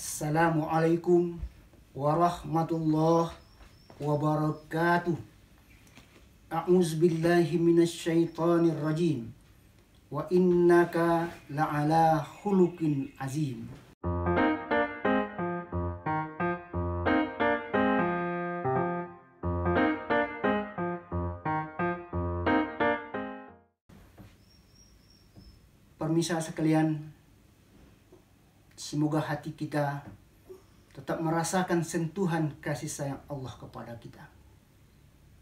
Assalamualaikum warahmatullahi wabarakatuh. A'udzubillahi minasyaitonir rajim. Wa innaka la'ala khuluqin azim. Pemirsa sekalian, semoga hati kita tetap merasakan sentuhan kasih sayang Allah kepada kita.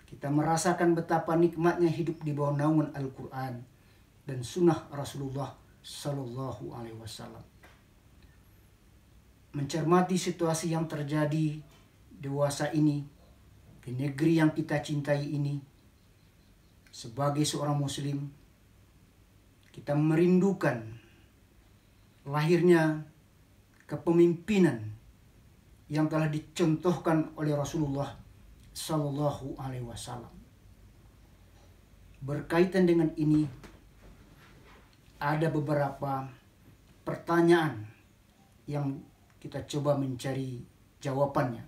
Kita merasakan betapa nikmatnya hidup di bawah naungan Al-Quran dan sunnah Rasulullah Sallallahu Alaihi Wasallam. Mencermati situasi yang terjadi dewasa ini di negeri yang kita cintai ini, sebagai seorang Muslim, kita merindukan lahirnya kepemimpinan yang telah dicontohkan oleh Rasulullah Sallallahu Alaihi Wasallam. Berkaitan dengan ini, ada beberapa pertanyaan yang kita coba mencari jawabannya.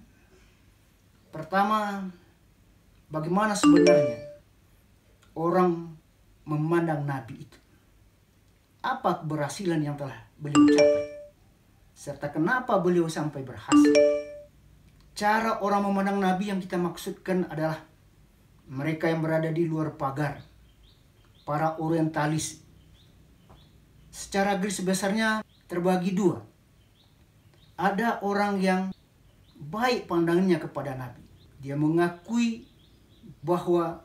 Pertama, bagaimana sebenarnya orang memandang Nabi itu? Apa keberhasilan yang telah beliau capai? Serta kenapa beliau sampai berhasil? Cara orang memandang Nabi yang kita maksudkan adalah mereka yang berada di luar pagar, para orientalis. Secara garis besarnya terbagi dua. Ada orang yang baik pandangannya kepada Nabi. Dia mengakui bahwa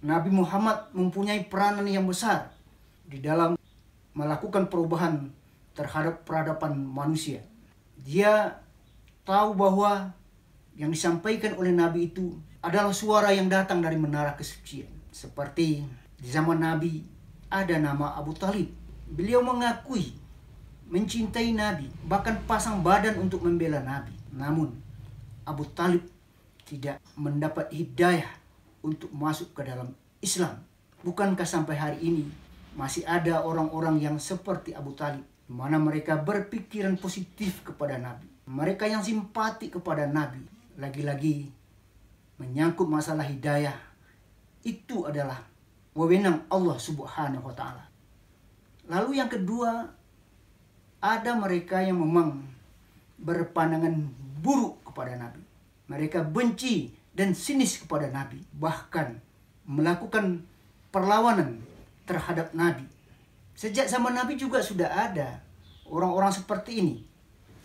Nabi Muhammad mempunyai peranan yang besar di dalam melakukan perubahan terhadap peradaban manusia. Dia tahu bahwa yang disampaikan oleh Nabi itu adalah suara yang datang dari menara kesucian. Seperti di zaman Nabi ada nama Abu Talib. Beliau mengakui mencintai Nabi, bahkan pasang badan untuk membela Nabi. Namun Abu Talib tidak mendapat hidayah untuk masuk ke dalam Islam. Bukankah sampai hari ini masih ada orang-orang yang seperti Abu Talib, di mana mereka berpikiran positif kepada Nabi, mereka yang simpati kepada Nabi? Lagi-lagi menyangkut masalah hidayah, itu adalah wewenang Allah Subhanahu wa Ta'ala. Lalu yang kedua, ada mereka yang memang berpandangan buruk kepada Nabi. Mereka benci dan sinis kepada Nabi, bahkan melakukan perlawanan terhadap Nabi. Sejak zaman Nabi juga sudah ada orang-orang seperti ini.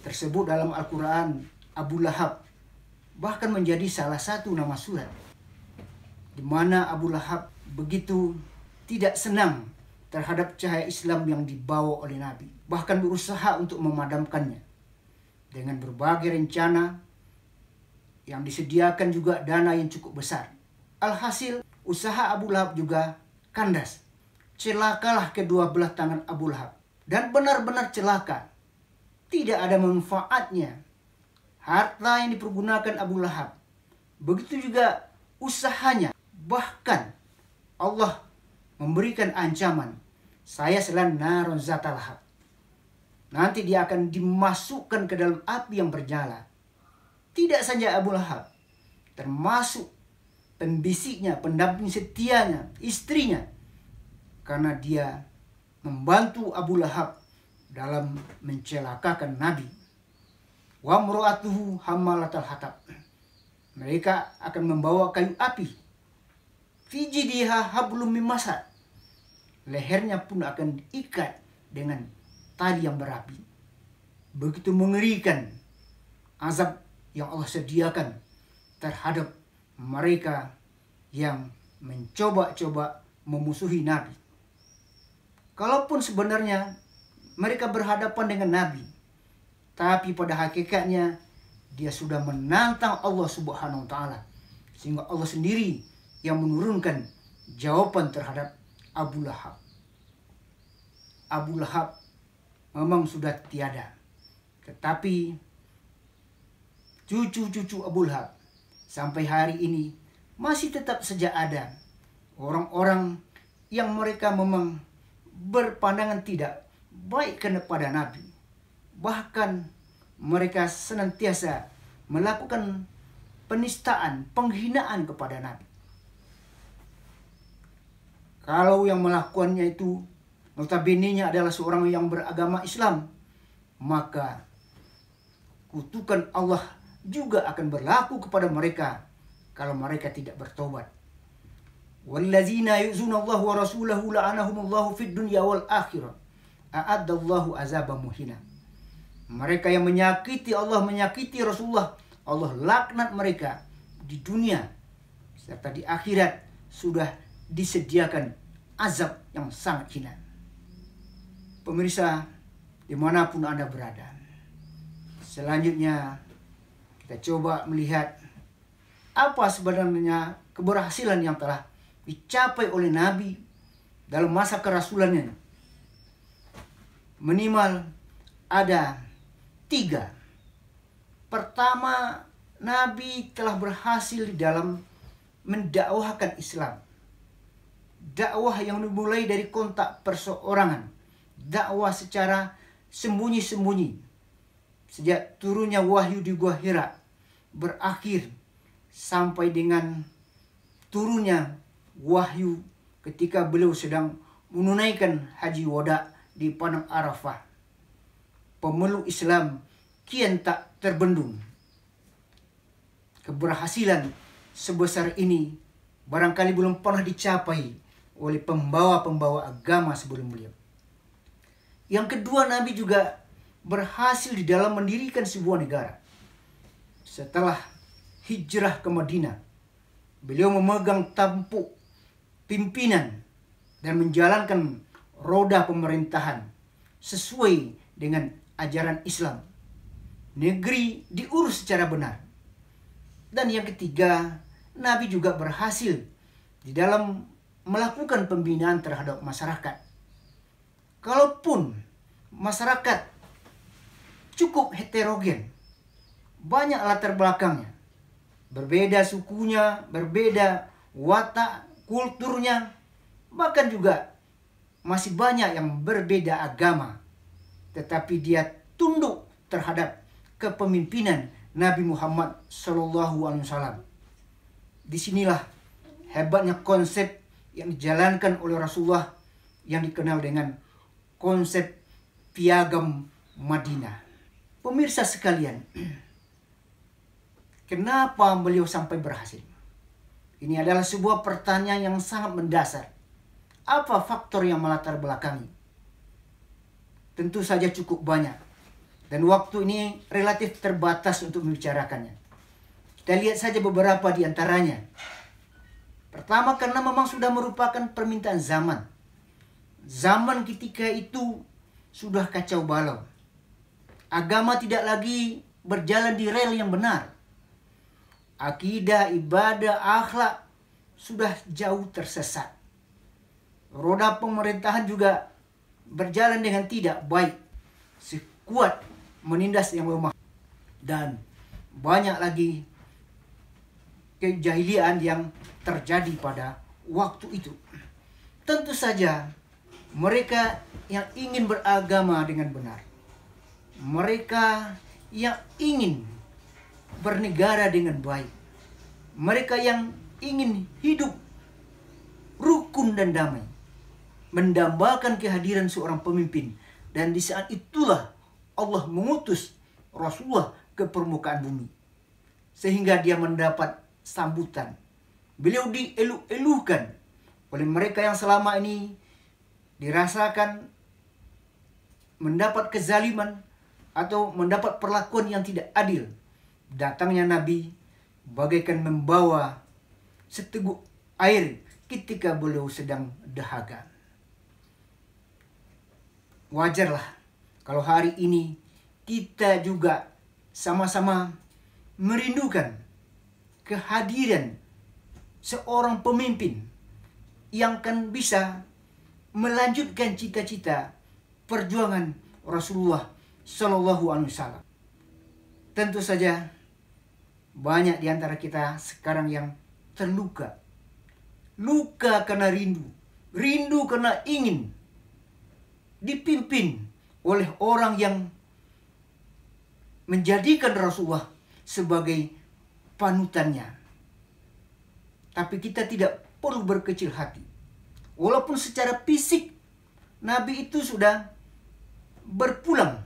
Tersebut dalam Al-Quran Abu Lahab, bahkan menjadi salah satu nama surat, di mana Abu Lahab begitu tidak senang terhadap cahaya Islam yang dibawa oleh Nabi, bahkan berusaha untuk memadamkannya dengan berbagai rencana yang disediakan juga dana yang cukup besar. Alhasil usaha Abu Lahab juga kandas. Celakalah kedua belah tangan Abu Lahab, dan benar-benar celaka. Tidak ada manfaatnya harta yang dipergunakan Abu Lahab, begitu juga usahanya. Bahkan Allah memberikan ancaman, saya selan naron zata lahab. Nanti dia akan dimasukkan ke dalam api yang bernyala. Tidak saja Abu Lahab, termasuk pembisiknya, pendamping setianya, istrinya, karena dia membantu Abu Lahab dalam mencelakakan Nabi. Wa mru'atuhu hammalatal hatab. Mereka akan membawa kayu api. Fi jidiha hablum min masad. Lehernya pun akan diikat dengan tali yang berapi. Begitu mengerikan azab yang Allah sediakan terhadap mereka yang mencoba-coba memusuhi Nabi. Kalaupun sebenarnya mereka berhadapan dengan Nabi, tapi pada hakikatnya dia sudah menantang Allah Subhanahu wa Ta'ala, sehingga Allah sendiri yang menurunkan jawaban terhadap Abu Lahab. Abu Lahab memang sudah tiada, tetapi cucu-cucu Abu Lahab sampai hari ini masih tetap saja ada orang-orang yang mereka memang berpandangan tidak baik kepada Nabi. Bahkan mereka senantiasa melakukan penistaan, penghinaan kepada Nabi. Kalau yang melakukannya itu notabene-nya adalah seorang yang beragama Islam, maka kutukan Allah juga akan berlaku kepada mereka kalau mereka tidak bertobat. Wallazina yu'zuna Allah wa rasulahu la'anahumullahu fid dunya wal akhirah. A'addallahu azaban muhina. Mereka yang menyakiti Allah, menyakiti Rasulullah, Allah laknat mereka di dunia serta di akhirat sudah disediakan azab yang sangat hina. Pemirsa, dimanapun Anda berada, selanjutnya kita coba melihat apa sebenarnya keberhasilan yang telah dicapai oleh Nabi dalam masa kerasulannya. Minimal ada 3. Pertama, Nabi telah berhasil di dalam mendakwahkan Islam. Dakwah yang dimulai dari kontak perseorangan, dakwah secara sembunyi-sembunyi. Sejak turunnya wahyu di Gua Hira, berakhir sampai dengan turunnya wahyu ketika beliau sedang menunaikan haji wada di Padang Arafah. Pemeluk Islam kian tak terbendung. Keberhasilan sebesar ini barangkali belum pernah dicapai oleh pembawa-pembawa agama sebelum beliau. Yang kedua, Nabi juga berhasil di dalam mendirikan sebuah negara. Setelah hijrah ke Madinah, beliau memegang tampuk pimpinan dan menjalankan roda pemerintahan sesuai dengan ajaran Islam. Negeri diurus secara benar. Dan yang ketiga, Nabi juga berhasil di dalam melakukan pembinaan terhadap masyarakat. Kalaupun masyarakat cukup heterogen, banyak latar belakangnya, berbeda sukunya, berbeda watak, kulturnya, bahkan juga masih banyak yang berbeda agama, tetapi dia tunduk terhadap kepemimpinan Nabi Muhammad SAW. Disinilah hebatnya konsep yang dijalankan oleh Rasulullah yang dikenal dengan konsep piagam Madinah. Pemirsa sekalian, kenapa beliau sampai berhasil? Ini adalah sebuah pertanyaan yang sangat mendasar. Apa faktor yang melatar belakangi? Tentu saja cukup banyak. Dan waktu ini relatif terbatas untuk membicarakannya. Kita lihat saja beberapa di antaranya. Pertama, karena memang sudah merupakan permintaan zaman. Zaman ketika itu sudah kacau balau. Agama tidak lagi berjalan di rel yang benar. Akidah, ibadah, akhlak sudah jauh tersesat. Roda pemerintahan juga berjalan dengan tidak baik. Sekuat menindas yang lemah. Dan banyak lagi kejahilian yang terjadi pada waktu itu. Tentu saja mereka yang ingin beragama dengan benar, mereka yang ingin bernegara dengan baik, mereka yang ingin hidup rukun dan damai, mendambakan kehadiran seorang pemimpin. Dan di saat itulah Allah mengutus Rasulullah ke permukaan bumi, sehingga dia mendapat sambutan. Beliau dielu-elukan oleh mereka yang selama ini dirasakan mendapat kezaliman atau mendapat perlakuan yang tidak adil. Datangnya Nabi bagaikan membawa seteguk air ketika beliau sedang dahaga. Wajarlah kalau hari ini kita juga sama-sama merindukan kehadiran seorang pemimpin yang kan bisa melanjutkan cita-cita perjuangan Rasulullah Shallallahu Alaihi Wasallam. Tentu saja banyak di antara kita sekarang yang terluka. Luka karena rindu. Rindu karena ingin dipimpin oleh orang yang menjadikan Rasulullah sebagai panutannya. Tapi kita tidak perlu berkecil hati. Walaupun secara fisik Nabi itu sudah berpulang,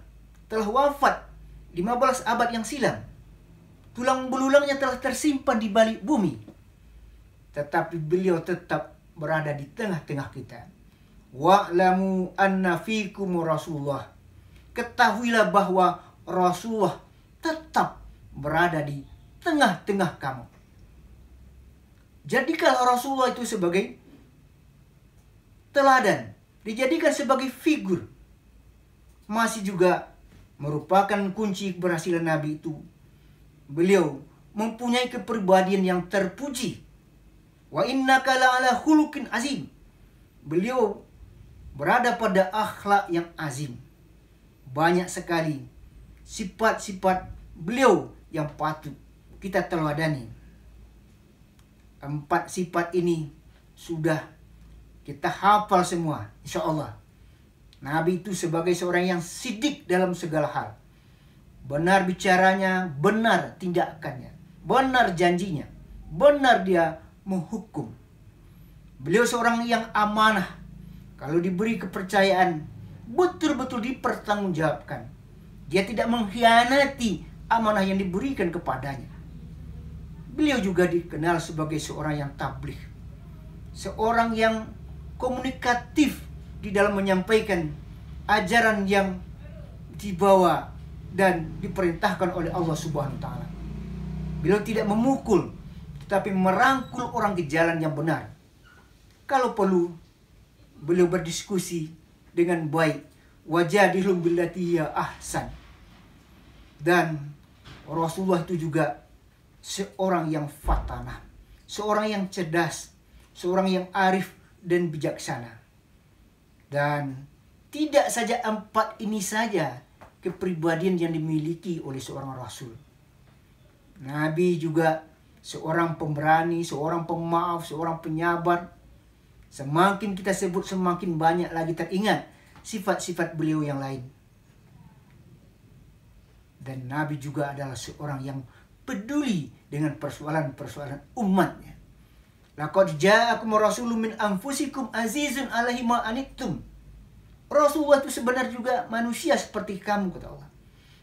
telah wafat 15 abad yang silam. Tulang belulangnya telah tersimpan di balik bumi. Tetapi beliau tetap berada di tengah-tengah kita. Wa'lamu anna fikum Rasulullah. Ketahuilah bahwa Rasulullah tetap berada di tengah-tengah kamu. Jadikanlah Rasulullah itu sebagai teladan, dijadikan sebagai figur. Masih juga merupakan kunci keberhasilan Nabi itu. Beliau mempunyai kepribadian yang terpuji. Wa innaka la'ala khuluqin azim. Beliau berada pada akhlak yang azim. Banyak sekali sifat-sifat beliau yang patut kita teladani. 4 sifat ini sudah kita hafal semua, insya Allah. Nabi itu sebagai seorang yang sidik dalam segala hal. Benar bicaranya, benar tindakannya, benar janjinya, benar dia menghukum. Beliau seorang yang amanah. Kalau diberi kepercayaan, betul-betul dipertanggungjawabkan. Dia tidak mengkhianati amanah yang diberikan kepadanya. Beliau juga dikenal sebagai seorang yang tabligh. Seorang yang komunikatif di dalam menyampaikan ajaran yang dibawa dan diperintahkan oleh Allah Subhanahu wa taala. Beliau tidak memukul, tetapi merangkul orang ke jalan yang benar. Kalau perlu, beliau berdiskusi dengan baik. Wajadilhum billati hiya ahsan. Dan Rasulullah itu juga seorang yang fatanah, seorang yang cerdas, seorang yang arif dan bijaksana. Dan tidak saja 4 ini saja kepribadian yang dimiliki oleh seorang Rasul. Nabi juga seorang pemberani, seorang pemaaf, seorang penyabar. Semakin kita sebut, semakin banyak lagi teringat sifat-sifat beliau yang lain. Dan Nabi juga adalah seorang yang peduli dengan persoalan-persoalan umatnya. Laqad ja'akum rasulun min anfusikum azizun 'alaihi ma anittum. Rasulullah itu sebenarnya juga manusia seperti kamu, kata Allah.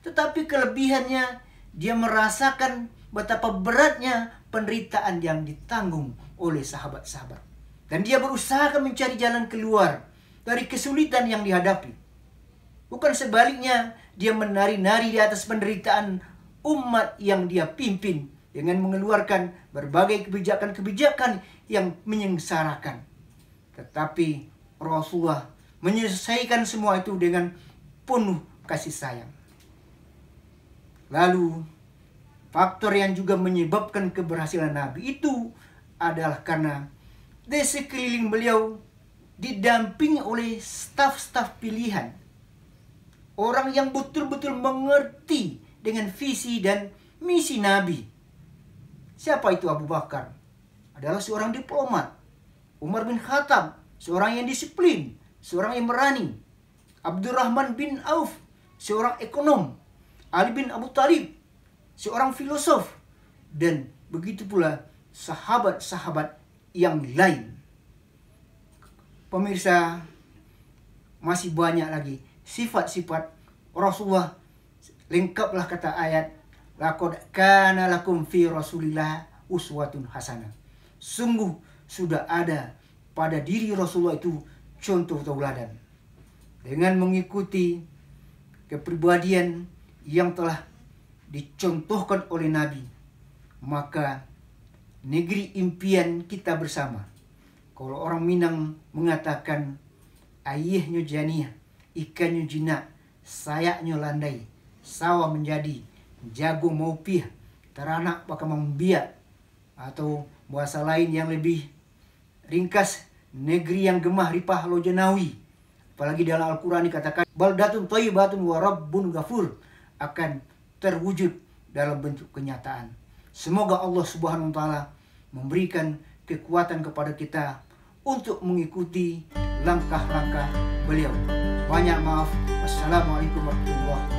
Tetapi kelebihannya, dia merasakan betapa beratnya penderitaan yang ditanggung oleh sahabat-sahabat. Dan dia berusaha mencari jalan keluar dari kesulitan yang dihadapi. Bukan sebaliknya, dia menari-nari di atas penderitaan umat yang dia pimpin dengan mengeluarkan berbagai kebijakan-kebijakan yang menyengsarakan. Tetapi Rasulullah menyelesaikan semua itu dengan penuh kasih sayang. Lalu, faktor yang juga menyebabkan keberhasilan Nabi itu adalah karena di sekeliling beliau didampingi oleh staf-staf pilihan. Orang yang betul-betul mengerti dengan visi dan misi Nabi. Siapa itu Abu Bakar? Adalah seorang diplomat. Umar bin Khattab, seorang yang disiplin, seorang yang berani. Abdurrahman bin Auf, seorang ekonom. Ali bin Abu Thalib, seorang filosof. Dan begitu pula sahabat-sahabat yang lain. Pemirsa, masih banyak lagi sifat-sifat Rasulullah. Lengkaplah kata ayat, laqad kana lakum fi Rasulillah uswatun hasanah. Sungguh sudah ada pada diri Rasulullah itu contoh tauladan. Dengan mengikuti kepribadian yang telah dicontohkan oleh Nabi, maka negeri impian kita bersama. Kalau orang Minang mengatakan ayihnya janiah, ikannya jinak, sayaknya landai, sawah menjadi, jagung mau piah, teranak bakal membiak. Atau bahasa lain yang lebih ringkas, negeri yang gemah ripah lojenawi. Apalagi dalam Al-Quran dikatakan baldatun thayyibatun wa rabbun ghafur, akan terwujud dalam bentuk kenyataan. Semoga Allah Subhanahu wa taala memberikan kekuatan kepada kita untuk mengikuti langkah-langkah beliau. Banyak maaf. Wassalamualaikum warahmatullahi wabarakatuh.